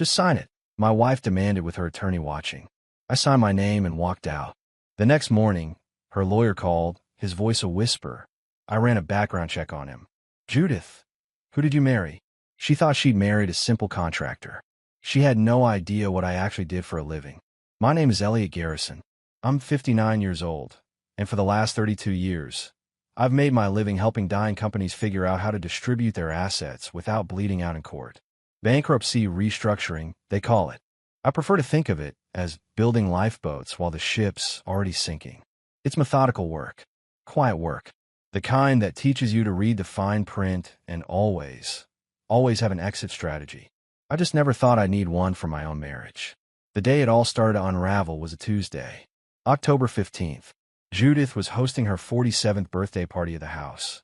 Just sign it, my wife demanded with her attorney watching. I signed my name and walked out. The next morning, her lawyer called, his voice a whisper. I ran a background check on him. Judith, who did you marry? She thought she'd married a simple contractor. She had no idea what I actually did for a living. My name is Elliot Garrison. I'm 59 years old, and for the last 32 years, I've made my living helping dying companies figure out how to distribute their assets without bleeding out in court. Bankruptcy restructuring, they call it. I prefer to think of it as building lifeboats while the ship's already sinking. It's methodical work, quiet work, the kind that teaches you to read the fine print and always have an exit strategy. I just never thought I'd need one for my own marriage. The day it all started to unravel was a Tuesday, October 15th. Judith was hosting her 47th birthday party at the house.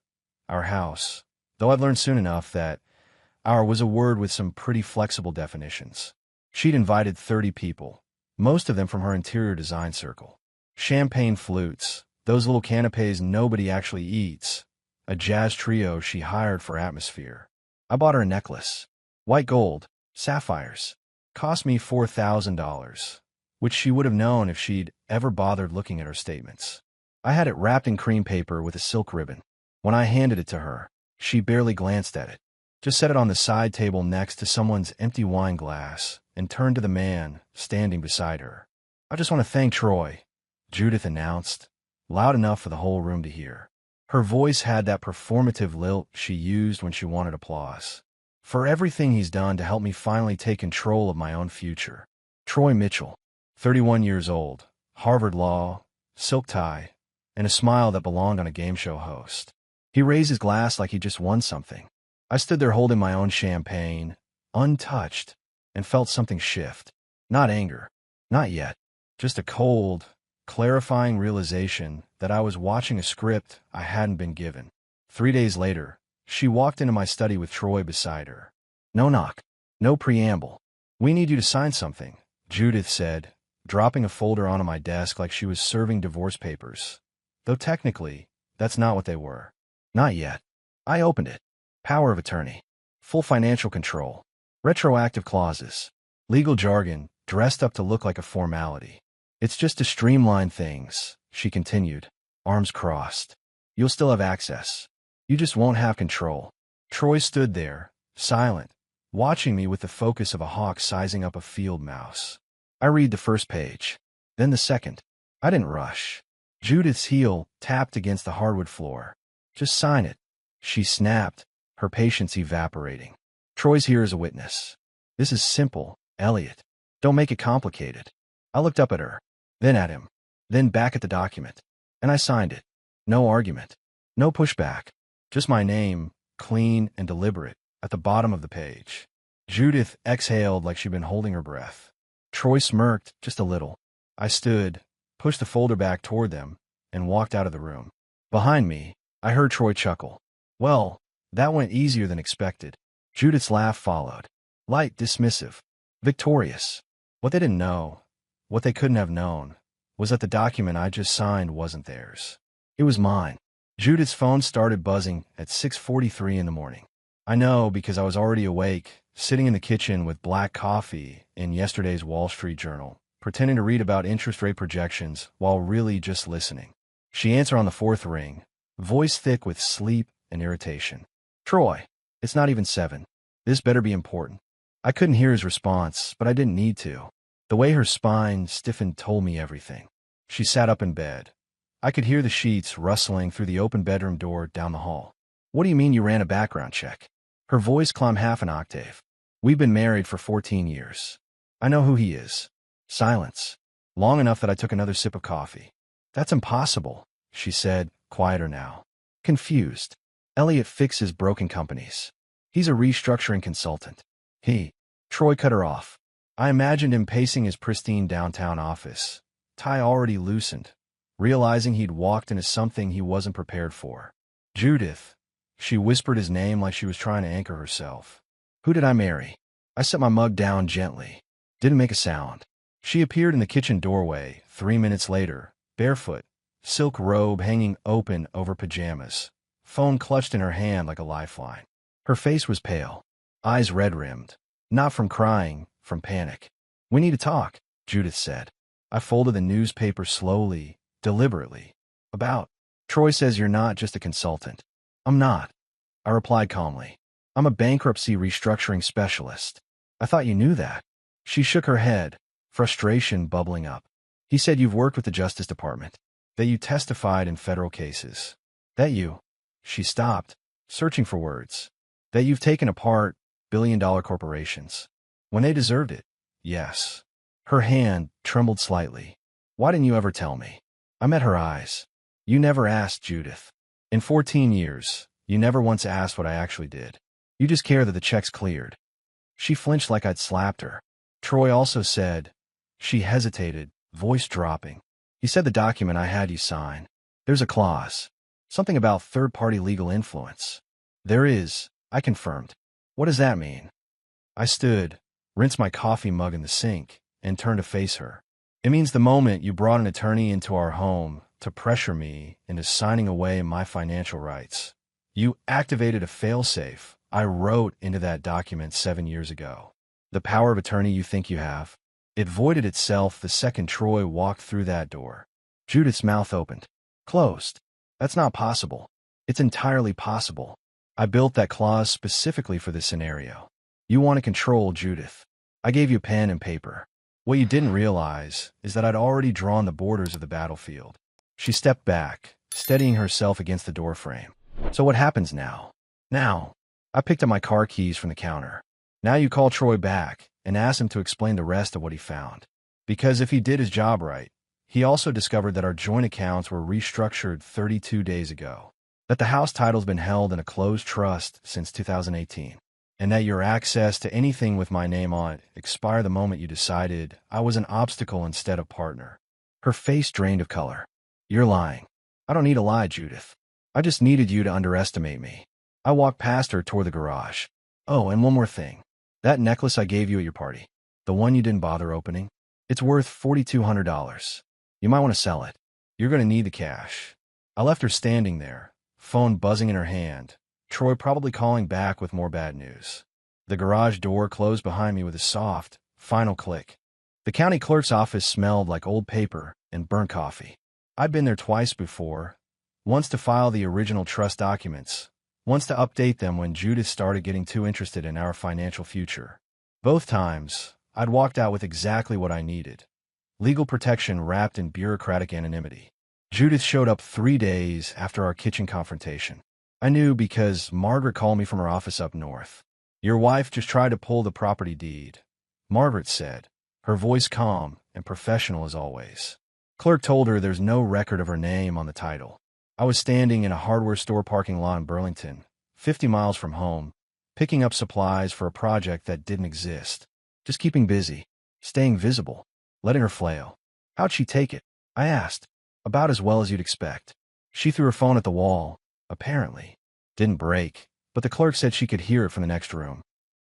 Our house, though I've learned soon enough that our was a word with some pretty flexible definitions. She'd invited 30 people, most of them from her interior design circle. Champagne flutes, those little canapes nobody actually eats, a jazz trio she hired for atmosphere. I bought her a necklace, white gold, sapphires. Cost me $4,000, which she would have known if she'd ever bothered looking at her statements. I had it wrapped in cream paper with a silk ribbon. When I handed it to her, she barely glanced at it, just set it on the side table next to someone's empty wine glass and turned to the man standing beside her. I just want to thank Troy, Judith announced, loud enough for the whole room to hear. Her voice had that performative lilt she used when she wanted applause. For everything he's done to help me finally take control of my own future. Troy Mitchell, 31 years old, Harvard Law, silk tie, and a smile that belonged on a game show host. He raised his glass like he just won something. I stood there holding my own champagne, untouched, and felt something shift. Not anger. Not yet. Just a cold, clarifying realization that I was watching a script I hadn't been given. 3 days later, she walked into my study with Troy beside her. No knock. No preamble. We need you to sign something, Judith said, dropping a folder onto my desk like she was serving divorce papers. Though technically, that's not what they were. Not yet. I opened it. Power of attorney. Full financial control. Retroactive clauses. Legal jargon, dressed up to look like a formality. It's just to streamline things, she continued, arms crossed. You'll still have access. You just won't have control. Troy stood there, silent, watching me with the focus of a hawk sizing up a field mouse. I read the first page, then the second. I didn't rush. Judith's heel tapped against the hardwood floor. Just sign it, she snapped, her patience evaporating. Troy's here as a witness. This is simple, Elliot. Don't make it complicated. I looked up at her, then at him, then back at the document, and I signed it. No argument. No pushback. Just my name, clean and deliberate, at the bottom of the page. Judith exhaled like she'd been holding her breath. Troy smirked just a little. I stood, pushed the folder back toward them, and walked out of the room. Behind me, I heard Troy chuckle. Well, that went easier than expected. Judith's laugh followed. Light, dismissive. Victorious. What they didn't know, what they couldn't have known, was that the document I just signed wasn't theirs. It was mine. Judith's phone started buzzing at 6:43 in the morning. I know because I was already awake, sitting in the kitchen with black coffee in yesterday's Wall Street Journal, pretending to read about interest rate projections while really just listening. She answered on the fourth ring, voice thick with sleep and irritation. Troy, it's not even 7. This better be important. I couldn't hear his response, but I didn't need to. The way her spine stiffened told me everything. She sat up in bed. I could hear the sheets rustling through the open bedroom door down the hall. What do you mean you ran a background check? Her voice climbed half an octave. We've been married for 14 years. I know who he is. Silence. Long enough that I took another sip of coffee. That's impossible, she said, quieter now. Confused. Elliot fixes broken companies. He's a restructuring consultant. Troy cut her off. I imagined him pacing his pristine downtown office, tie already loosened, realizing he'd walked into something he wasn't prepared for. Judith. She whispered his name like she was trying to anchor herself. Who did I marry? I set my mug down gently. Didn't make a sound. She appeared in the kitchen doorway 3 minutes later, barefoot, silk robe hanging open over pajamas, phone clutched in her hand like a lifeline. Her face was pale, eyes red-rimmed, not from crying, from panic. "We need to talk," Judith said. I folded the newspaper slowly, deliberately. "About?" "Troy says you're not just a consultant." "I'm not," I replied calmly. "I'm a bankruptcy restructuring specialist." "I thought you knew that." She shook her head, frustration bubbling up. "He said you've worked with the Justice Department, that you testified in federal cases, that you—" She stopped, searching for words. "That you've taken apart billion-dollar corporations. When they deserved it." "Yes." Her hand trembled slightly. "Why didn't you ever tell me?" I met her eyes. "You never asked, Judith. In 14 years, you never once asked what I actually did. You just care that the check's cleared." She flinched like I'd slapped her. "Troy also said—" She hesitated, voice dropping. "He said the document I had you sign. There's a clause. Something about third-party legal influence." "There is," I confirmed. "What does that mean?" I stood, rinsed my coffee mug in the sink, and turned to face her. "It means the moment you brought an attorney into our home to pressure me into signing away my financial rights, you activated a failsafe I wrote into that document 7 years ago. The power of attorney you think you have, it voided itself the second Troy walked through that door." Judith's mouth opened. "Closed. That's not possible." "It's entirely possible. I built that clause specifically for this scenario. You want to control, Judith. I gave you pen and paper. What you didn't realize is that I'd already drawn the borders of the battlefield." She stepped back, steadying herself against the doorframe. "So what happens now?" "Now." I picked up my car keys from the counter. "Now you call Troy back and ask him to explain the rest of what he found. Because if he did his job right, he also discovered that our joint accounts were restructured 32 days ago, that the house title's been held in a closed trust since 2018, and that your access to anything with my name on it expired the moment you decided I was an obstacle instead of partner." Her face drained of color. "You're lying." "I don't need to lie, Judith. I just needed you to underestimate me." I walked past her toward the garage. "Oh, and one more thing. That necklace I gave you at your party, the one you didn't bother opening, it's worth $4,200. You might want to sell it. You're going to need the cash." I left her standing there, phone buzzing in her hand, Troy probably calling back with more bad news. The garage door closed behind me with a soft, final click. The county clerk's office smelled like old paper and burnt coffee. I'd been there twice before, once to file the original trust documents, once to update them when Judith started getting too interested in our financial future. Both times, I'd walked out with exactly what I needed: legal protection wrapped in bureaucratic anonymity. Judith showed up 3 days after our kitchen confrontation. I knew because Margaret called me from her office up north. "Your wife just tried to pull the property deed," Margaret said, her voice calm and professional as always. Clerk told her there's no record of her name on the title. I was standing in a hardware store parking lot in Burlington, 50 miles from home, picking up supplies for a project that didn't exist. Just keeping busy, staying visible, letting her flail. "How'd she take it?" I asked. "About as well as you'd expect. She threw her phone at the wall, apparently. Didn't break, but the clerk said she could hear it from the next room."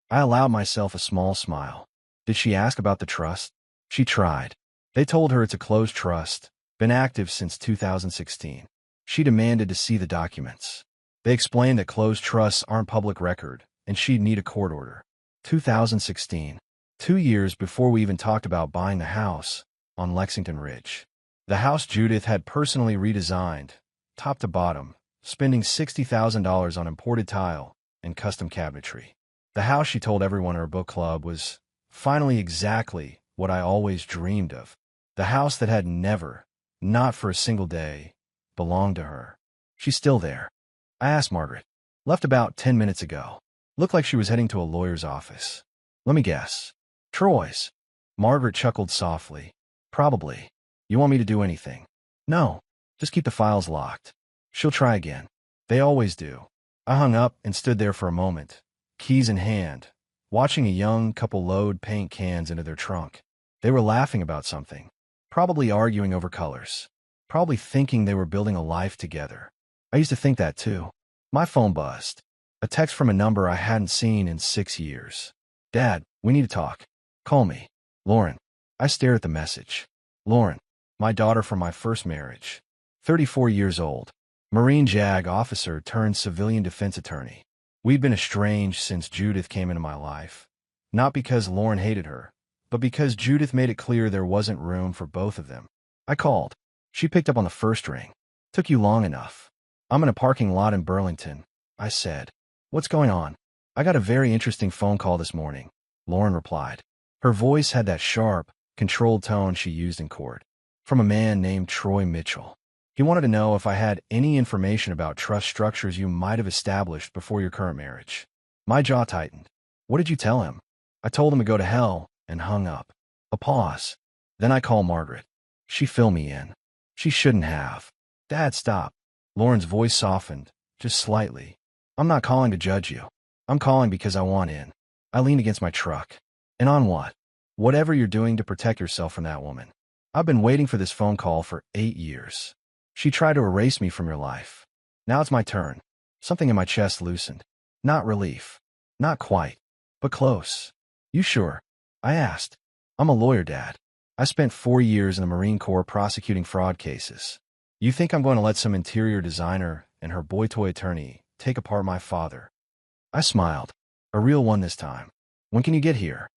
I allowed myself a small smile. "Did she ask about the trust?" "She tried. They told her it's a closed trust, been active since 2016. She demanded to see the documents. They explained that closed trusts aren't public record, and she'd need a court order." 2016. 2 years before we even talked about buying the house on Lexington Ridge. The house Judith had personally redesigned, top to bottom, spending $60,000 on imported tile and custom cabinetry. The house, she told everyone in her book club, was finally exactly what I always dreamed of. The house that had never, not for a single day, belonged to her. She's still there. I asked Margaret. "Left about 10 minutes ago. Looked like she was heading to a lawyer's office." "Let me guess. Troy's." Margaret chuckled softly. "Probably. You want me to do anything?" "No. Just keep the files locked. She'll try again. They always do." I hung up and stood there for a moment, keys in hand, watching a young couple load paint cans into their trunk. They were laughing about something, probably arguing over colors, probably thinking they were building a life together. I used to think that too. My phone buzzed. A text from a number I hadn't seen in 6 years. "Dad, we need to talk. Call me. Lauren." I stared at the message. Lauren, my daughter from my first marriage. 34 years old. Marine JAG officer turned civilian defense attorney. We'd been estranged since Judith came into my life. Not because Lauren hated her, but because Judith made it clear there wasn't room for both of them. I called. She picked up on the first ring. Took you long enough. I'm in a parking lot in Burlington, I said. What's going on? I got a very interesting phone call this morning, Lauren replied. Her voice had that sharp, controlled tone she used in court. From a man named Troy Mitchell. He wanted to know if I had any information about trust structures you might have established before your current marriage. My jaw tightened. What did you tell him? I told him to go to hell, and hung up. A pause. Then I call Margaret. She filled me in. She shouldn't have. Dad, stop. Lauren's voice softened, just slightly. I'm not calling to judge you. I'm calling because I want in. I leaned against my truck. And on what? Whatever you're doing to protect yourself from that woman. I've been waiting for this phone call for 8 years. She tried to erase me from your life. Now it's my turn. Something in my chest loosened. Not relief. Not quite. But close. You sure? I asked. I'm a lawyer, Dad. I spent 4 years in the Marine Corps prosecuting fraud cases. You think I'm going to let some interior designer and her boy toy attorney take apart my father? I smiled. A real one this time. When can you get here?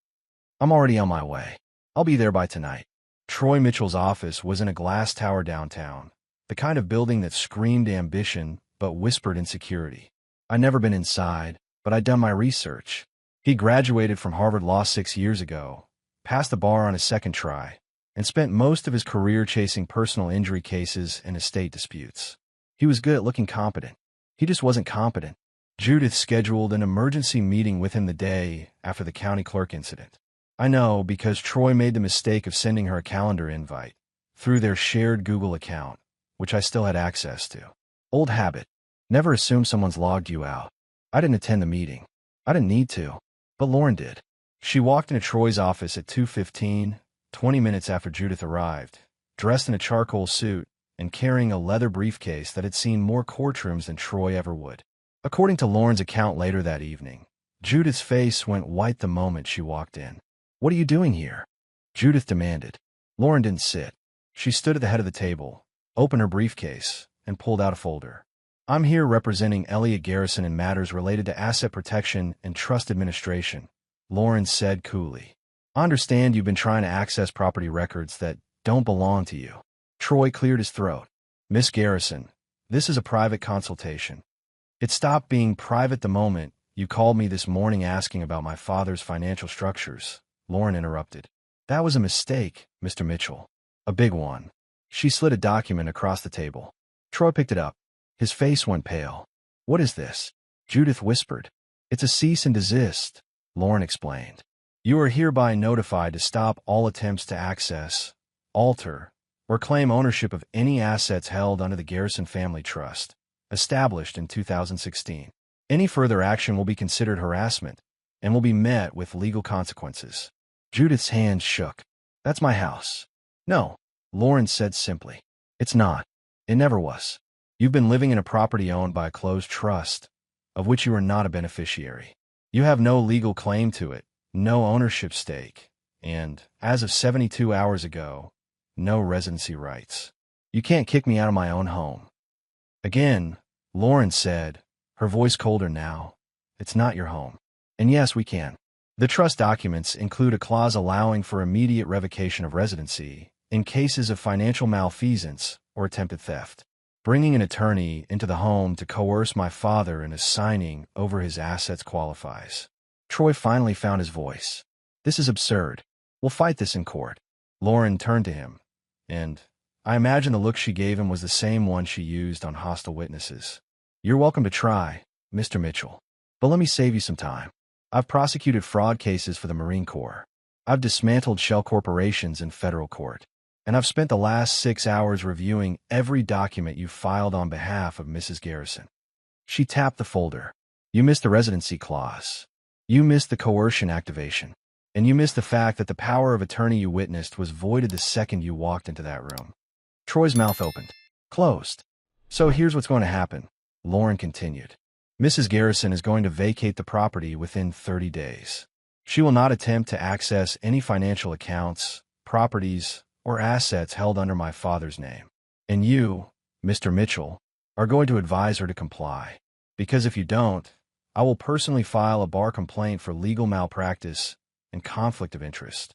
I'm already on my way. I'll be there by tonight. Troy Mitchell's office was in a glass tower downtown, the kind of building that screamed ambition but whispered insecurity. I'd never been inside, but I'd done my research. He graduated from Harvard Law 6 years ago, passed the bar on his second try, and spent most of his career chasing personal injury cases and estate disputes. He was good at looking competent. He just wasn't competent. Judith scheduled an emergency meeting with him the day after the county clerk incident. I know because Troy made the mistake of sending her a calendar invite through their shared Google account, which I still had access to. Old habit. Never assume someone's logged you out. I didn't attend the meeting. I didn't need to. But Lauren did. She walked into Troy's office at 2:15, 20 minutes after Judith arrived, dressed in a charcoal suit and carrying a leather briefcase that had seen more courtrooms than Troy ever would. According to Lauren's account later that evening, Judith's face went white the moment she walked in. What are you doing here? Judith demanded. Lauren didn't sit. She stood at the head of the table, opened her briefcase, and pulled out a folder. I'm here representing Elliot Garrison in matters related to asset protection and trust administration, Lauren said coolly. I understand you've been trying to access property records that don't belong to you. Troy cleared his throat. Miss Garrison, this is a private consultation. It stopped being private the moment you called me this morning asking about my father's financial structures, Lauren interrupted. That was a mistake, Mr. Mitchell. A big one. She slid a document across the table. Troy picked it up. His face went pale. What is this? Judith whispered. It's a cease and desist, Lauren explained. You are hereby notified to stop all attempts to access, alter, or claim ownership of any assets held under the Garrison Family Trust, established in 2016. Any further action will be considered harassment and will be met with legal consequences. Judith's hands shook. That's my house. No, Lauren said simply. It's not. It never was. You've been living in a property owned by a closed trust, of which you are not a beneficiary. You have no legal claim to it, no ownership stake, and, as of 72 hours ago, no residency rights. You can't kick me out of my own home. Again, Lauren said, her voice colder now, it's not your home. And yes, we can. The trust documents include a clause allowing for immediate revocation of residency in cases of financial malfeasance or attempted theft. Bringing an attorney into the home to coerce my father into signing over his assets qualifies. Troy finally found his voice. This is absurd. We'll fight this in court. Lauren turned to him, and I imagine the look she gave him was the same one she used on hostile witnesses. You're welcome to try, Mr. Mitchell. But let me save you some time. I've prosecuted fraud cases for the Marine Corps. I've dismantled shell corporations in federal court. And I've spent the last 6 hours reviewing every document you filed on behalf of Mrs. Garrison. She tapped the folder. You missed the residency clause. You missed the coercion activation. And you missed the fact that the power of attorney you witnessed was voided the second you walked into that room. Troy's mouth opened. Closed. So here's what's going to happen, Lauren continued. Mrs. Garrison is going to vacate the property within 30 days. She will not attempt to access any financial accounts, properties, or assets held under my father's name. And you, Mr. Mitchell, are going to advise her to comply. Because if you don't, I will personally file a bar complaint for legal malpractice and conflict of interest.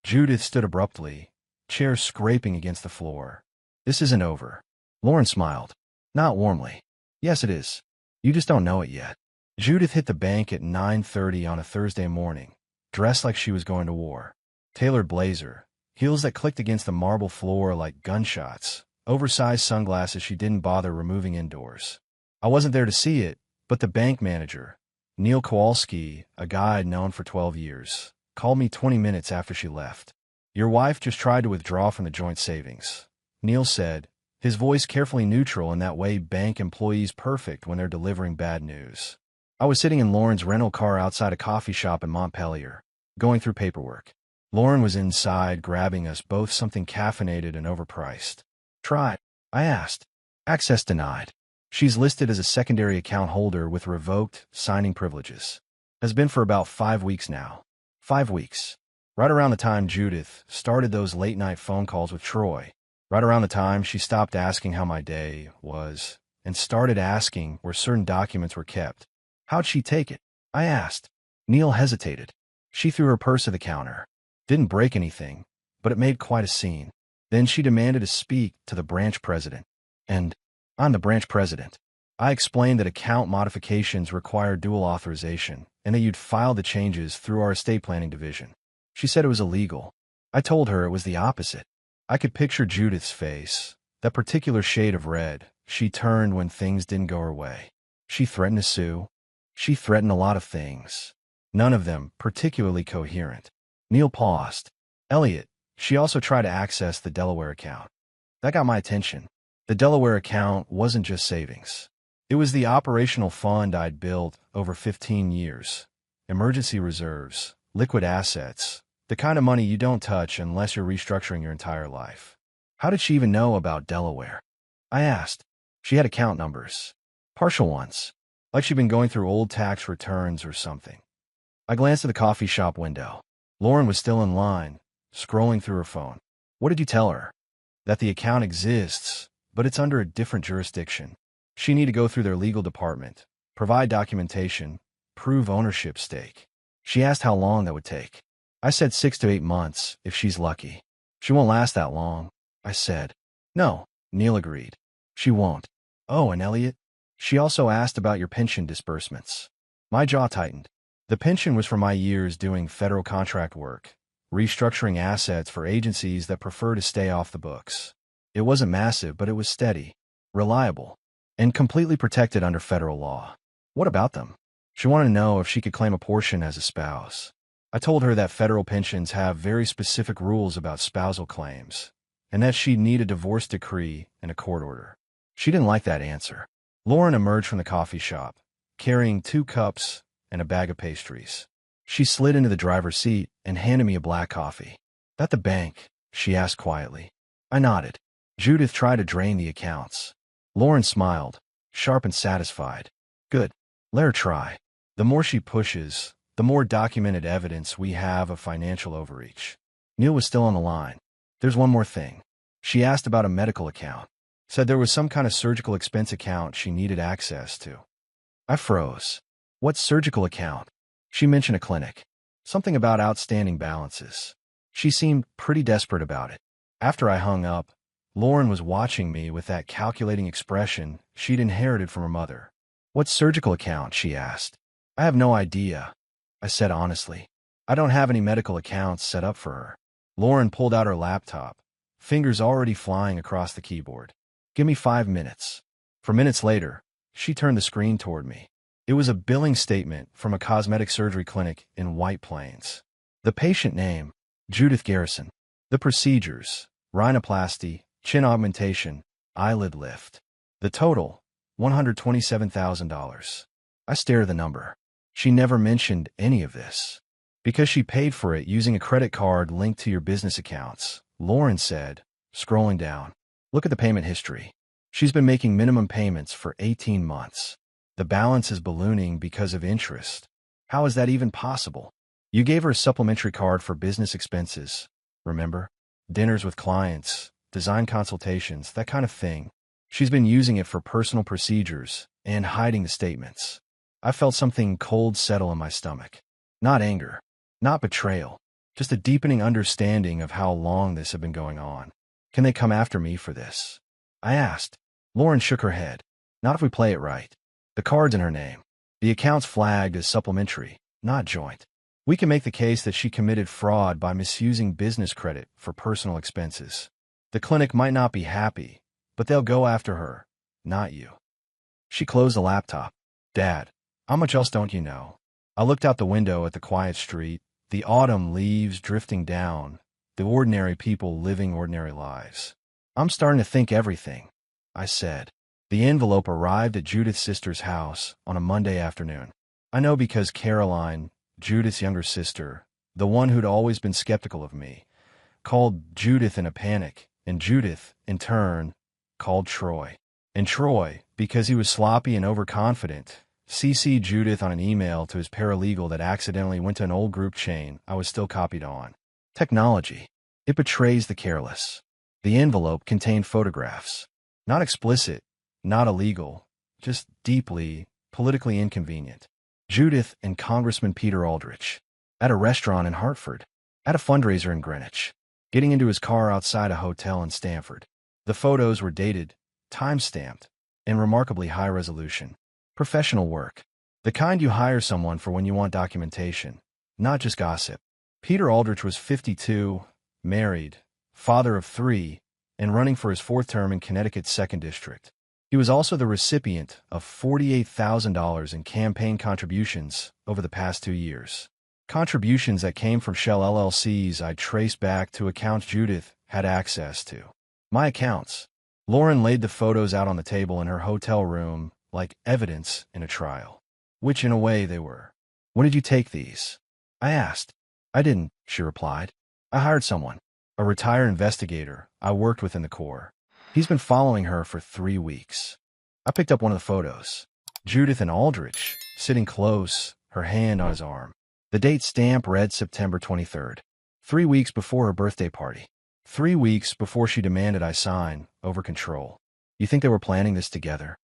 Judith stood abruptly, chair scraping against the floor. This isn't over. Lauren smiled. Not warmly. Yes, it is. You just don't know it yet. Judith hit the bank at 9:30 on a Thursday morning, dressed like she was going to war. Tailored blazer, heels that clicked against the marble floor like gunshots, oversized sunglasses she didn't bother removing indoors. I wasn't there to see it, but the bank manager, Neil Kowalski, a guy I'd known for 12 years, called me 20 minutes after she left. Your wife just tried to withdraw from the joint savings, Neil said, his voice carefully neutral in that way bank employees perfect when they're delivering bad news. I was sitting in Lauren's rental car outside a coffee shop in Montpelier, going through paperwork. Lauren was inside, grabbing us both something caffeinated and overpriced. Try? I asked. Access denied. She's listed as a secondary account holder with revoked signing privileges. Has been for about 5 weeks now. 5 weeks. Right around the time Judith started those late-night phone calls with Troy. Right around the time she stopped asking how my day was and started asking where certain documents were kept. How'd she take it? I asked. Neil hesitated. She threw her purse at the counter. Didn't break anything, but it made quite a scene. Then she demanded to speak to the branch president. And I'm the branch president. I explained that account modifications require dual authorization and that you'd file the changes through our estate planning division. She said it was illegal. I told her it was the opposite. I could picture Judith's face, that particular shade of red she turned when things didn't go her way. She threatened to sue. She threatened a lot of things, none of them particularly coherent. Neil paused. Elliot, she also tried to access the Delaware account. That got my attention. The Delaware account wasn't just savings. It was the operational fund I'd built over 15 years. Emergency reserves, liquid assets, the kind of money you don't touch unless you're restructuring your entire life. How did she even know about Delaware? I asked. She had account numbers. Partial ones. Like she'd been going through old tax returns or something. I glanced at the coffee shop window. Lauren was still in line, scrolling through her phone. What did you tell her? That the account exists, but it's under a different jurisdiction. She needed to go through their legal department, provide documentation, prove ownership stake. She asked how long that would take. I said 6 to 8 months, if she's lucky. She won't last that long, I said. No, Neil agreed. She won't. Oh, and Elliot? She also asked about your pension disbursements. My jaw tightened. The pension was for my years doing federal contract work, restructuring assets for agencies that prefer to stay off the books. It wasn't massive, but it was steady, reliable, and completely protected under federal law. What about them? She wanted to know if she could claim a portion as a spouse. I told her that federal pensions have very specific rules about spousal claims, and that she'd need a divorce decree and a court order. She didn't like that answer. Lauren emerged from the coffee shop, carrying 2 cups and a bag of pastries. She slid into the driver's seat and handed me a black coffee. At the bank, she asked quietly. I nodded. Judith tried to drain the accounts. Lauren smiled, sharp and satisfied. Good. Let her try. The more she pushes, the more documented evidence we have of financial overreach. Neil was still on the line. There's one more thing. She asked about a medical account. Said there was some kind of surgical expense account she needed access to. I froze. What surgical account? She mentioned a clinic. Something about outstanding balances. She seemed pretty desperate about it. After I hung up, Lauren was watching me with that calculating expression she'd inherited from her mother. What surgical account? She asked. I have no idea, I said honestly. I don't have any medical accounts set up for her. Lauren pulled out her laptop, fingers already flying across the keyboard. Give me 5 minutes. 4 minutes later, she turned the screen toward me. It was a billing statement from a cosmetic surgery clinic in White Plains. The patient name, Judith Garrison. The procedures, rhinoplasty, chin augmentation, eyelid lift. The total, $127,000. I stared at the number. She never mentioned any of this. Because she paid for it using a credit card linked to your business accounts, Lauren said, scrolling down. Look at the payment history. She's been making minimum payments for 18 months. The balance is ballooning because of interest. How is that even possible? You gave her a supplementary card for business expenses, remember? Dinners with clients, design consultations, that kind of thing. She's been using it for personal procedures and hiding the statements. I felt something cold settle in my stomach. Not anger. Not betrayal, just a deepening understanding of how long this had been going on. Can they come after me for this? I asked. Lauren shook her head. Not if we play it right. The card's in her name. The account's flagged as supplementary, not joint. We can make the case that she committed fraud by misusing business credit for personal expenses. The clinic might not be happy, but they'll go after her, not you. She closed the laptop. Dad, how much else don't you know? I looked out the window at the quiet street, the autumn leaves drifting down, the ordinary people living ordinary lives. I'm starting to think everything, I said. The envelope arrived at Judith's sister's house on a Monday afternoon. I know because Caroline, Judith's younger sister, the one who'd always been skeptical of me, called Judith in a panic, and Judith, in turn, called Troy. And Troy, because he was sloppy and overconfident, CC'd Judith on an email to his paralegal that accidentally went to an old group chain I was still copied on. Technology. It betrays the careless. The envelope contained photographs. Not explicit, not illegal, just deeply, politically inconvenient. Judith and Congressman Peter Aldrich. At a restaurant in Hartford. At a fundraiser in Greenwich. Getting into his car outside a hotel in Stamford. The photos were dated, time-stamped, and remarkably high resolution. Professional work. The kind you hire someone for when you want documentation, not just gossip. Peter Aldrich was 52, married, father of 3, and running for his 4th term in Connecticut's 2nd District. He was also the recipient of $48,000 in campaign contributions over the past 2 years. Contributions that came from shell LLCs I traced back to accounts Judith had access to. My accounts. Lauren laid the photos out on the table in her hotel room like evidence in a trial. Which in a way they were. When did you take these? I asked. I didn't, she replied. I hired someone. A retired investigator I worked with in the Corps. He's been following her for 3 weeks. I picked up one of the photos. Judith and Aldrich, sitting close, her hand on his arm. The date stamp read September 23rd. 3 weeks before her birthday party. 3 weeks before she demanded I sign over control. You think they were planning this together?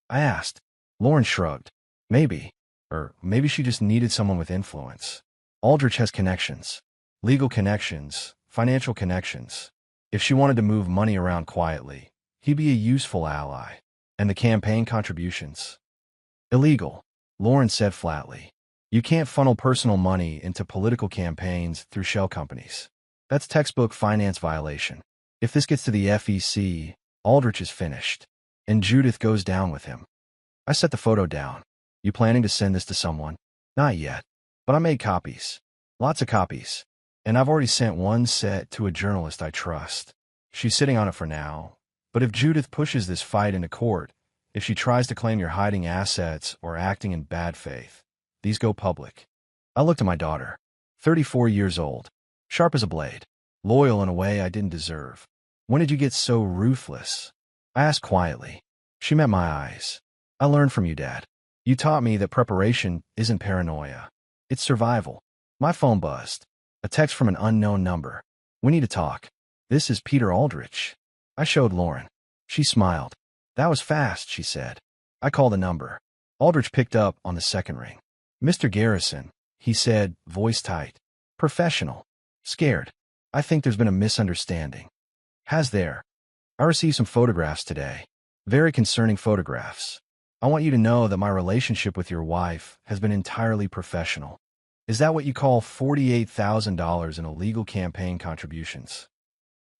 I asked. Lauren shrugged. Maybe. Or maybe she just needed someone with influence. Aldrich has connections. Legal connections, financial connections. If she wanted to move money around quietly, he'd be a useful ally. And the campaign contributions? Illegal, Lauren said flatly. You can't funnel personal money into political campaigns through shell companies. That's textbook finance violation. If this gets to the FEC, Aldrich is finished. And Judith goes down with him. I set the photo down. You planning to send this to someone? Not yet. But I made copies. Lots of copies. And I've already sent one set to a journalist I trust. She's sitting on it for now. But if Judith pushes this fight into court, if she tries to claim you're hiding assets or acting in bad faith, these go public. I looked at my daughter. 34 years old. Sharp as a blade. Loyal in a way I didn't deserve. When did you get so ruthless? I asked quietly. She met my eyes. I learned from you, Dad. You taught me that preparation isn't paranoia. It's survival. My phone buzzed. A text from an unknown number. We need to talk. This is Peter Aldrich. I showed Lauren. She smiled. That was fast, she said. I called the number. Aldrich picked up on the second ring. Mr. Garrison, he said, voice tight. Professional. Scared. I think there's been a misunderstanding. Has there? I received some photographs today. Very concerning photographs. I want you to know that my relationship with your wife has been entirely professional. Is that what you call $48,000 in illegal campaign contributions?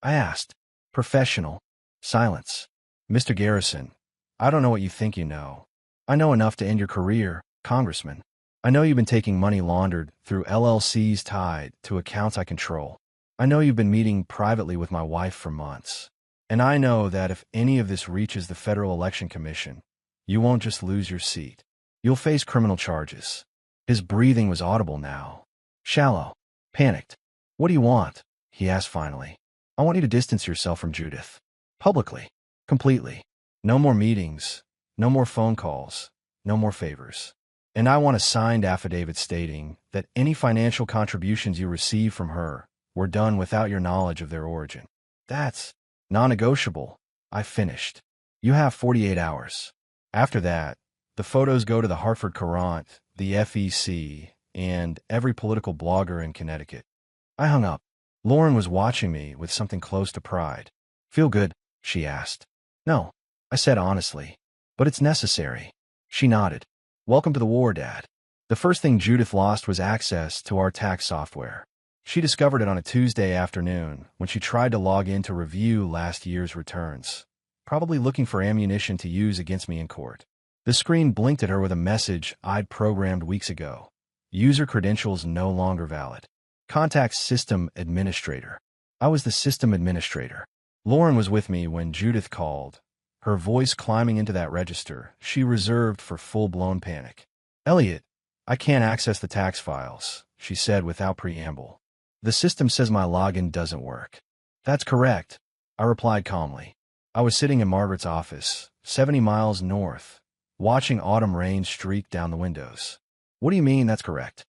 I asked. Professional. Silence. Mr. Garrison, I don't know what you think you know. I know enough to end your career, Congressman. I know you've been taking money laundered through LLCs tied to accounts I control. I know you've been meeting privately with my wife for months. And I know that if any of this reaches the Federal Election Commission, you won't just lose your seat. You'll face criminal charges. His breathing was audible now. Shallow. Panicked. What do you want? He asked finally. I want you to distance yourself from Judith. Publicly. Completely. No more meetings. No more phone calls. No more favors. And I want a signed affidavit stating that any financial contributions you receive from her were done without your knowledge of their origin. That's non-negotiable. I finished. You have 48 hours. After that, the photos go to the Hartford Courant, the FEC, and every political blogger in Connecticut. I hung up. Lauren was watching me with something close to pride. Feel good? She asked. No, I said honestly. But it's necessary. She nodded. Welcome to the war, Dad. The first thing Judith lost was access to our tax software. She discovered it on a Tuesday afternoon when she tried to log in to review last year's returns, probably looking for ammunition to use against me in court. The screen blinked at her with a message I'd programmed weeks ago. User credentials no longer valid. Contact system administrator. I was the system administrator. Lauren was with me when Judith called, her voice climbing into that register she reserved for full-blown panic. Elliot, I can't access the tax files, she said without preamble. The system says my login doesn't work. That's correct, I replied calmly. I was sitting in Margaret's office, 70 miles north, watching autumn rain streak down the windows. What do you mean that's correct?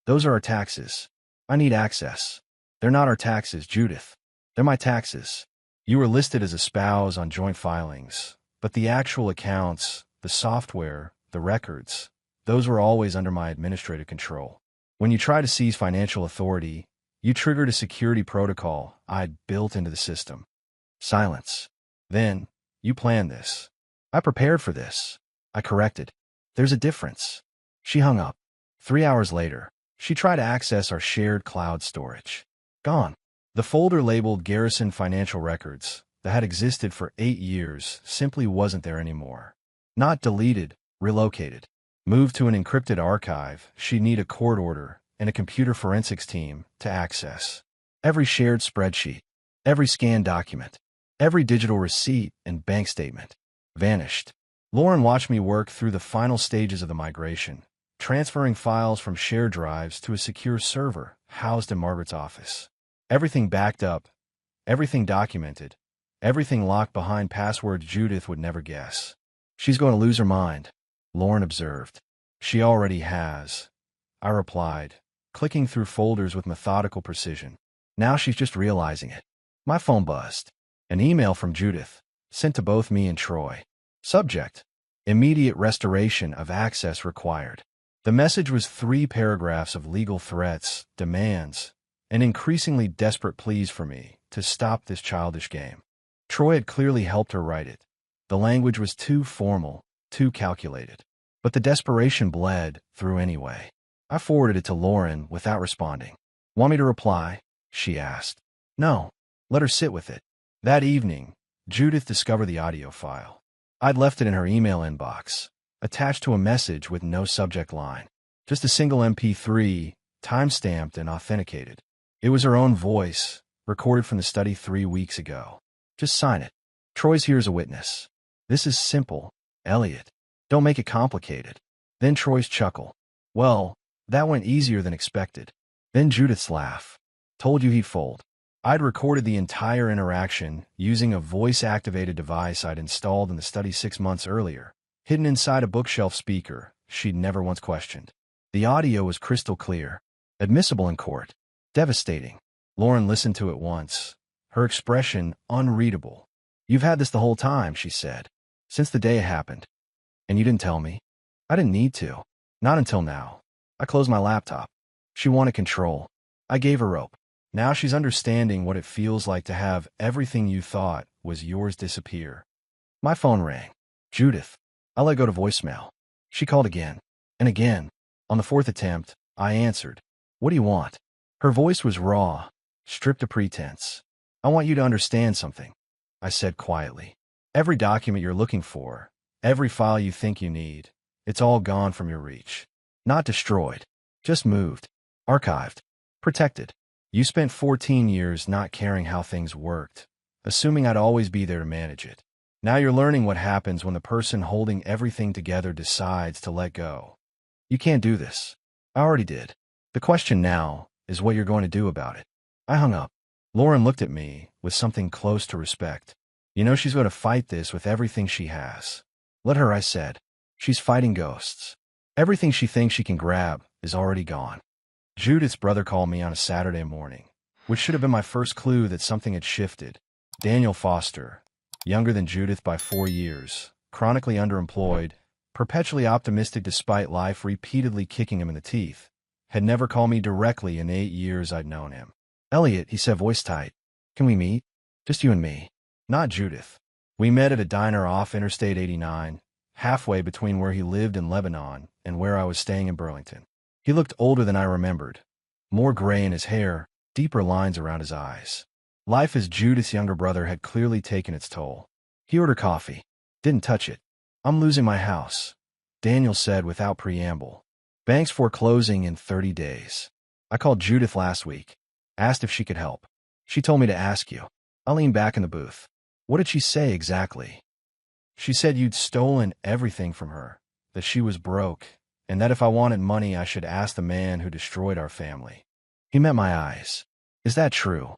Those are our taxes. I need access. They're not our taxes, Judith. They're my taxes. You were listed as a spouse on joint filings, but the actual accounts, the software, the records, those were always under my administrative control. When you try to seize financial authority, you triggered a security protocol I'd built into the system. Silence. Then, you planned this. I prepared for this. I corrected. There's a difference. She hung up. 3 hours later, she tried to access our shared cloud storage. Gone. The folder labeled Garrison Financial Records that had existed for 8 years simply wasn't there anymore. Not deleted, relocated. Moved to an encrypted archive she'd need a court order and a computer forensics team to access. Every shared spreadsheet, every scanned document, every digital receipt and bank statement vanished. Lauren watched me work through the final stages of the migration, transferring files from shared drives to a secure server housed in Margaret's office. Everything backed up, everything documented, everything locked behind passwords Judith would never guess. She's going to lose her mind, Lauren observed. She already has, I replied, clicking through folders with methodical precision. Now she's just realizing it. My phone buzzed. An email from Judith, sent to both me and Troy. Subject: immediate restoration of access required. The message was 3 paragraphs of legal threats, demands, and increasingly desperate pleas for me to stop this childish game. Troy had clearly helped her write it. The language was too formal, too calculated. But the desperation bled through anyway. I forwarded it to Lauren without responding. Want me to reply? She asked. No. Let her sit with it. That evening, Judith discovered the audio file. I'd left it in her email inbox, attached to a message with no subject line. Just a single MP3, time-stamped and authenticated. It was her own voice, recorded from the study 3 weeks ago. Just sign it. Troy's here as a witness. This is simple, Elliot. Don't make it complicated. Then Troy's chuckle. Well, that went easier than expected. Then Judith's laugh. Told you he'd fold. I'd recorded the entire interaction using a voice-activated device I'd installed in the study 6 months earlier, hidden inside a bookshelf speaker she'd never once questioned. The audio was crystal clear, admissible in court. Devastating. Lauren listened to it once, her expression unreadable. You've had this the whole time, she said, since the day it happened. And you didn't tell me? I didn't need to. Not until now. I closed my laptop. She wanted control. I gave her rope. Now she's understanding what it feels like to have everything you thought was yours disappear. My phone rang. Judith. I let go to voicemail. She called again. And again. On the 4th attempt, I answered. What do you want? Her voice was raw, stripped of pretense. I want you to understand something, I said quietly. Every document you're looking for, every file you think you need, it's all gone from your reach. Not destroyed. Just moved. Archived. Protected. You spent 14 years not caring how things worked, assuming I'd always be there to manage it. Now you're learning what happens when the person holding everything together decides to let go. You can't do this. I already did. The question now is what you're going to do about it. I hung up. Lauren looked at me with something close to respect. You know she's going to fight this with everything she has. Let her, I said. She's fighting ghosts. Everything she thinks she can grab is already gone. Judith's brother called me on a Saturday morning, which should have been my first clue that something had shifted. Daniel Foster, younger than Judith by 4 years, chronically underemployed, perpetually optimistic despite life repeatedly kicking him in the teeth, had never called me directly in the 8 years I'd known him. "Elliot," he said, voice tight. "Can we meet? Just you and me." Not Judith. We met at a diner off Interstate 89, halfway between where he lived in Lebanon and where I was staying in Burlington. He looked older than I remembered. More gray in his hair, deeper lines around his eyes. Life as Judith's younger brother had clearly taken its toll. He ordered coffee. Didn't touch it. "I'm losing my house," Daniel said without preamble. "Bank's foreclosing in 30 days. I called Judith last week. Asked if she could help. She told me to ask you." I leaned back in the booth. "What did she say exactly?" "She said you'd stolen everything from her, that she was broke, and that if I wanted money I should ask the man who destroyed our family." He met my eyes. "Is that true?"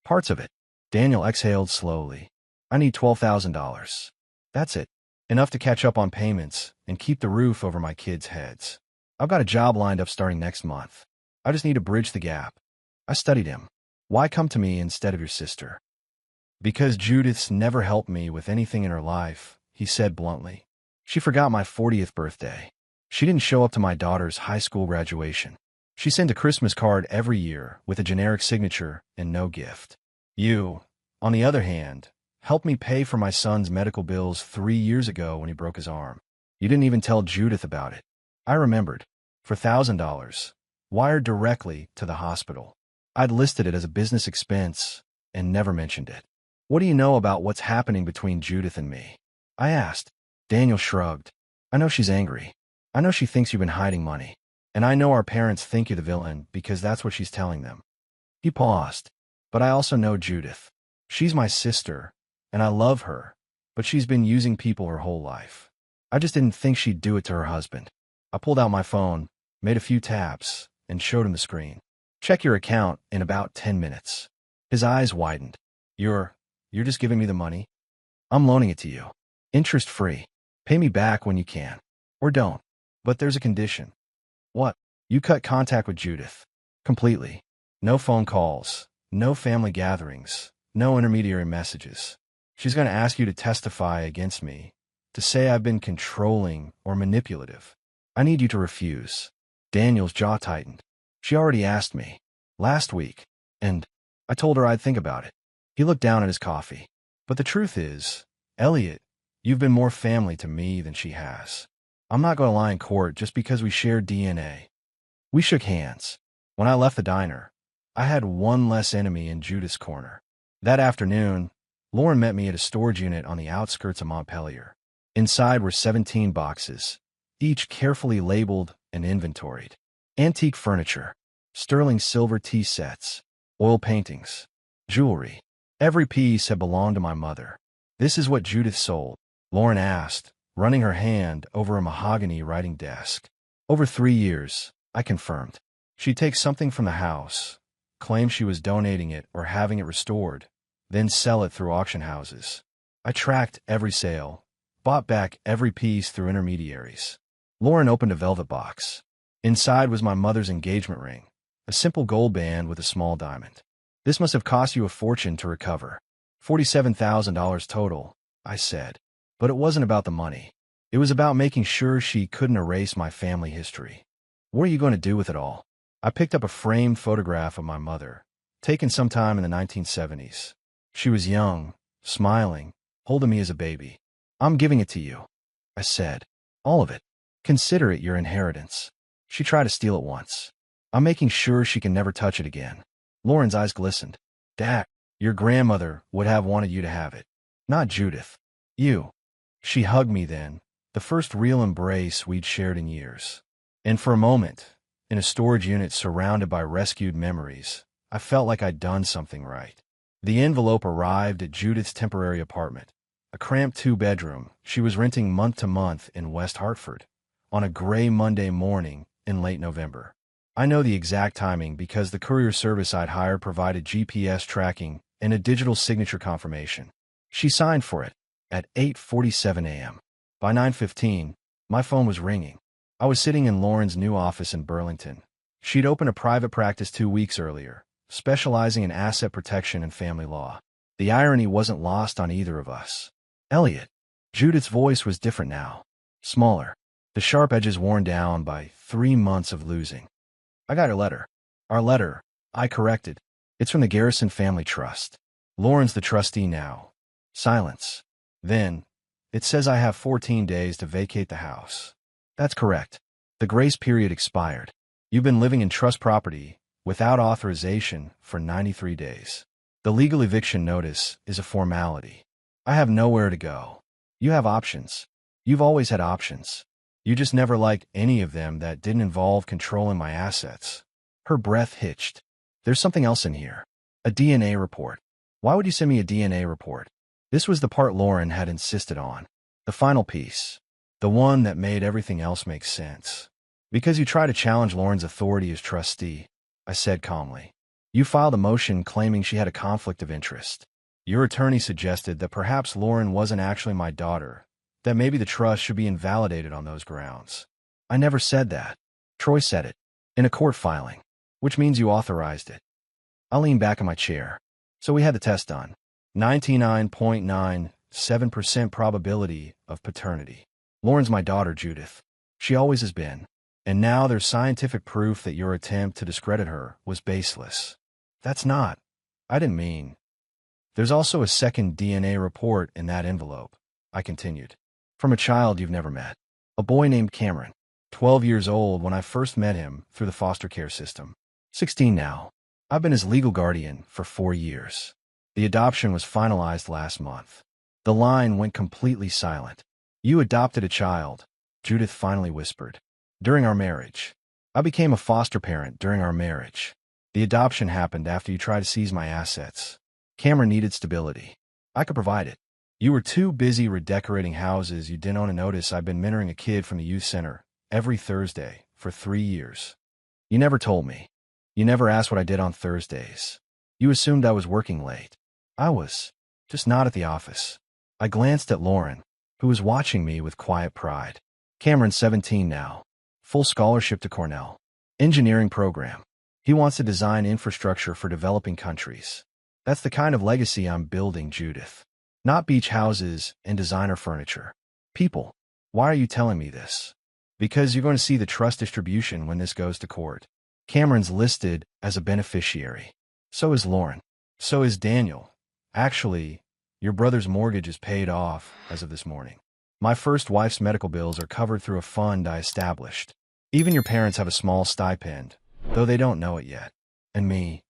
"Parts of it." Daniel exhaled slowly. "I need $12,000. That's it. Enough to catch up on payments and keep the roof over my kids' heads. I've got a job lined up starting next month. I just need to bridge the gap." I studied him. "Why come to me instead of your sister?" "Because Judith's never helped me with anything in her life," he said bluntly. "She forgot my 40th birthday. She didn't show up to my daughter's high school graduation. She sent a Christmas card every year with a generic signature and no gift. You, on the other hand, helped me pay for my son's medical bills 3 years ago when he broke his arm. You didn't even tell Judith about it." I remembered. For $1,000, wired directly to the hospital. I'd listed it as a business expense and never mentioned it. "What do you know about what's happening between Judith and me?" I asked. Daniel shrugged. "I know she's angry. I know she thinks you've been hiding money. And I know our parents think you're the villain because that's what she's telling them." He paused. "But I also know Judith. She's my sister, and I love her, but she's been using people her whole life. I just didn't think she'd do it to her husband." I pulled out my phone, made a few taps, and showed him the screen. "Check your account in about 10 minutes. His eyes widened. You're just giving me the money?" "I'm loaning it to you. Interest-free. Pay me back when you can. Or don't. But there's a condition." "What?" "You cut contact with Judith. Completely. No phone calls, no family gatherings, no intermediary messages. She's going to ask you to testify against me, to say I've been controlling or manipulative. I need you to refuse." Daniel's jaw tightened. "She already asked me. Last week. And I told her I'd think about it." He looked down at his coffee. "But the truth is, Elliot, you've been more family to me than she has. I'm not going to lie in court just because we shared DNA." We shook hands. When I left the diner, I had one less enemy in Judith's corner. That afternoon, Lauren met me at a storage unit on the outskirts of Montpelier. Inside were 17 boxes, each carefully labeled and inventoried. Antique furniture, sterling silver tea sets, oil paintings, jewelry. Every piece had belonged to my mother. "This is what Judith sold?" Lauren asked, running her hand over a mahogany writing desk. "Over 3 years," I confirmed. "She'd take something from the house, claim she was donating it or having it restored, then sell it through auction houses. I tracked every sale, bought back every piece through intermediaries." Lauren opened a velvet box. Inside was my mother's engagement ring, a simple gold band with a small diamond. "This must have cost you a fortune to recover." $47,000 total, I said. But it wasn't about the money. It was about making sure she couldn't erase my family history. "What are you going to do with it all?" I picked up a framed photograph of my mother, taken sometime in the 1970s. She was young, smiling, holding me as a baby. "I'm giving it to you," I said. "All of it. Consider it your inheritance." She tried to steal it once. "I'm making sure she can never touch it again." Lauren's eyes glistened. "Dad, your grandmother would have wanted you to have it. Not Judith. You." She hugged me then, the first real embrace we'd shared in years. And for a moment, in a storage unit surrounded by rescued memories, I felt like I'd done something right. The envelope arrived at Judith's temporary apartment, a cramped 2-bedroom she was renting month to month in West Hartford, on a gray Monday morning in late November. I know the exact timing because the courier service I'd hired provided GPS tracking and a digital signature confirmation. She signed for it at 8:47 a.m. By 9:15, my phone was ringing. I was sitting in Lauren's new office in Burlington. She'd opened a private practice 2 weeks earlier, specializing in asset protection and family law. The irony wasn't lost on either of us. "Elliot." Judith's voice was different now, smaller, the sharp edges worn down by 3 months of losing. I got your letter. Our letter, I corrected. It's from the Garrison Family Trust. Lauren's the trustee now. Silence. Then, it says I have 14 days to vacate the house. That's correct. The grace period expired. You've been living in trust property without authorization for 93 days. The legal eviction notice is a formality. I have nowhere to go. You have options. You've always had options. You just never liked any of them that didn't involve controlling my assets. Her breath hitched. There's something else in here. A DNA report. Why would you send me a DNA report? This was the part Lauren had insisted on. The final piece. The one that made everything else make sense. Because you tried to challenge Lauren's authority as trustee, I said calmly. You filed a motion claiming she had a conflict of interest. Your attorney suggested that perhaps Lauren wasn't actually my daughter, that maybe the trust should be invalidated on those grounds. I never said that. Troy said it. In a court filing. Which means you authorized it. I leaned back in my chair. So we had the test done. 99.97% probability of paternity. Lauren's my daughter, Judith. She always has been. And now there's scientific proof that your attempt to discredit her was baseless. That's not. I didn't mean. There's also a second DNA report in that envelope, I continued. From a child you've never met. A boy named Cameron. 12 years old when I first met him through the foster care system. 16 now. I've been his legal guardian for 4 years. The adoption was finalized last month. The line went completely silent. You adopted a child, Judith finally whispered. During our marriage. I became a foster parent during our marriage. The adoption happened after you tried to seize my assets. Cameron needed stability. I could provide it. You were too busy redecorating houses you didn't want to notice I've been mentoring a kid from the youth center every Thursday for 3 years. You never told me. You never asked what I did on Thursdays. You assumed I was working late. I was. Just not at the office. I glanced at Lauren, who was watching me with quiet pride. Cameron's 17 now. Full scholarship to Cornell. Engineering program. He wants to design infrastructure for developing countries. That's the kind of legacy I'm building, Judith. Not beach houses and designer furniture. People. Why are you telling me this? Because you're going to see the trust distribution when this goes to court. Cameron's listed as a beneficiary. So is Lauren. So is Daniel. Actually, your brother's mortgage is paid off as of this morning. My first wife's medical bills are covered through a fund I established. Even your parents have a small stipend, though they don't know it yet. And me.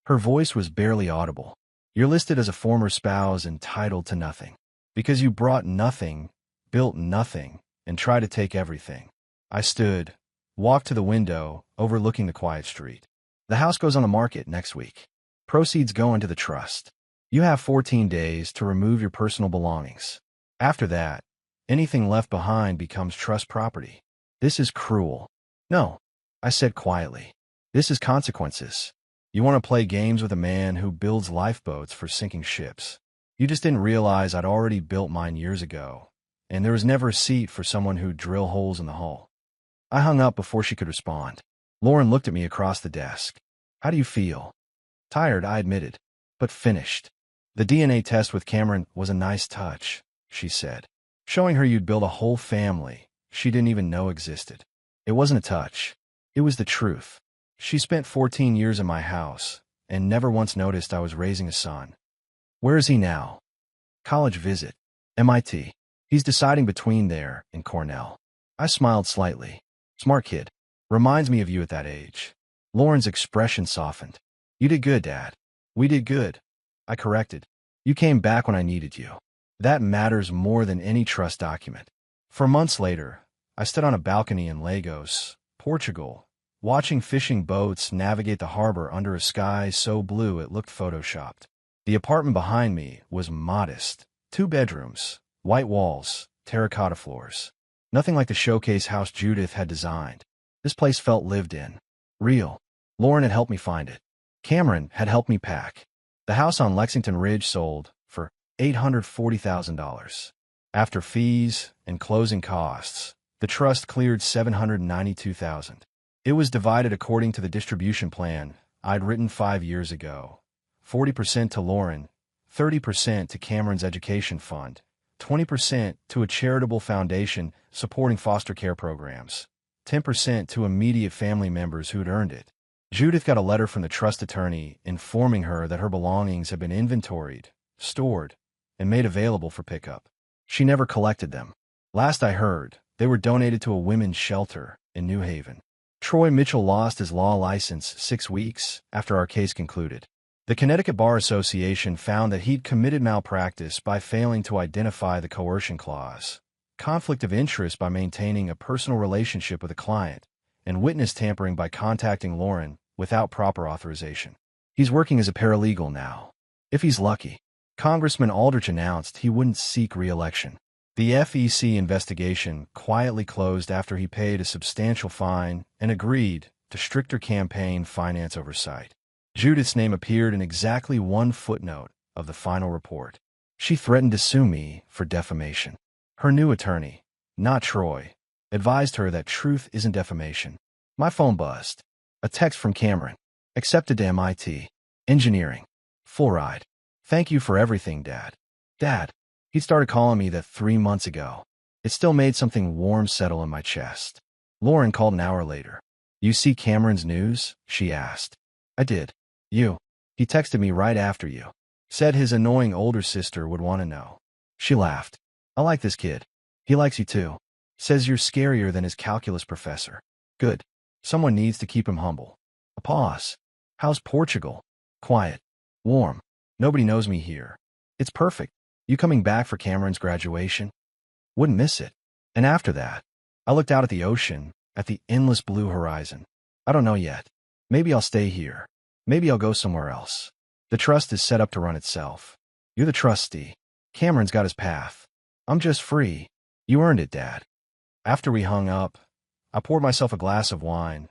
Her voice was barely audible. You're listed as a former spouse entitled to nothing. Because you brought nothing, built nothing, and tried to take everything. I stood, walked to the window, overlooking the quiet street. The house goes on the market next week. Proceeds go into the trust. You have 14 days to remove your personal belongings. After that, anything left behind becomes trust property. This is cruel. No, I said quietly. This is consequences. You want to play games with a man who builds lifeboats for sinking ships. You just didn't realize I'd already built mine years ago, and there was never a seat for someone who'd drill holes in the hull. I hung up before she could respond. Lauren looked at me across the desk. How do you feel? Tired, I admitted, but finished. The DNA test with Cameron was a nice touch, she said. Showing her you'd built a whole family she didn't even know existed. It wasn't a touch. It was the truth. She spent 14 years in my house and never once noticed I was raising a son. Where is he now? College visit. MIT. He's deciding between there and Cornell. I smiled slightly. Smart kid. Reminds me of you at that age. Lauren's expression softened. You did good, Dad. We did good. I corrected. You came back when I needed you. That matters more than any trust document. For months later, I stood on a balcony in Lagos, Portugal, watching fishing boats navigate the harbor under a sky so blue it looked photoshopped. The apartment behind me was modest. 2 bedrooms, white walls, terracotta floors. Nothing like the showcase house Judith had designed. This place felt lived in. Real. Lauren had helped me find it. Cameron had helped me pack. The house on Lexington Ridge sold for $840,000. After fees and closing costs, the trust cleared $792,000. It was divided according to the distribution plan I'd written 5 years ago. 40% to Lauren, 30% to Cameron's education fund, 20% to a charitable foundation supporting foster care programs, 10% to immediate family members who'd earned it. Judith got a letter from the trust attorney informing her that her belongings had been inventoried, stored, and made available for pickup. She never collected them. Last I heard, they were donated to a women's shelter in New Haven. Troy Mitchell lost his law license 6 weeks after our case concluded. The Connecticut Bar Association found that he'd committed malpractice by failing to identify the coercion clause, conflict of interest by maintaining a personal relationship with a client, and witness tampering by contacting Lauren without proper authorization. He's working as a paralegal now. If he's lucky. Congressman Aldrich announced he wouldn't seek re-election. The FEC investigation quietly closed after he paid a substantial fine and agreed to stricter campaign finance oversight. Judith's name appeared in exactly one footnote of the final report. She threatened to sue me for defamation. Her new attorney, not Troy, advised her that truth isn't defamation. My phone buzzed. A text from Cameron. Accepted to MIT. Engineering. Full ride. Thank you for everything, Dad. Dad. He started calling me that 3 months ago. It still made something warm settle in my chest. Lauren called an hour later. You see Cameron's news? She asked. I did. You. He texted me right after you. Said his annoying older sister would want to know. She laughed. I like this kid. He likes you too. Says you're scarier than his calculus professor. Good. Someone needs to keep him humble. A pause. How's Portugal? Quiet. Warm. Nobody knows me here. It's perfect. You coming back for Cameron's graduation? Wouldn't miss it. And after that, I looked out at the ocean, at the endless blue horizon. I don't know yet. Maybe I'll stay here. Maybe I'll go somewhere else. The trust is set up to run itself. You're the trustee. Cameron's got his path. I'm just free. You earned it, Dad. After we hung up, I poured myself a glass of wine,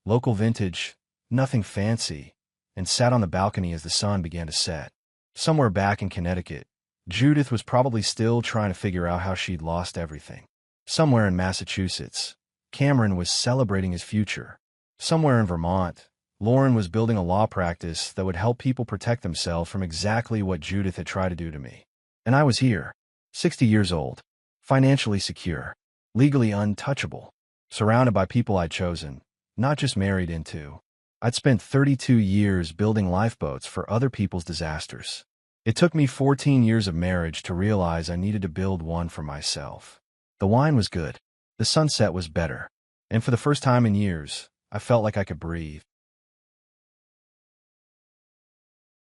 local vintage, nothing fancy, and sat on the balcony as the sun began to set. Somewhere back in Connecticut, Judith was probably still trying to figure out how she'd lost everything. Somewhere in Massachusetts, Cameron was celebrating his future. Somewhere in Vermont, Lauren was building a law practice that would help people protect themselves from exactly what Judith had tried to do to me. And I was here, 60 years old, financially secure, legally untouchable, surrounded by people I'd chosen, not just married into. I'd spent 32 years building lifeboats for other people's disasters. It took me 14 years of marriage to realize I needed to build one for myself. The wine was good. The sunset was better. And for the first time in years, I felt like I could breathe.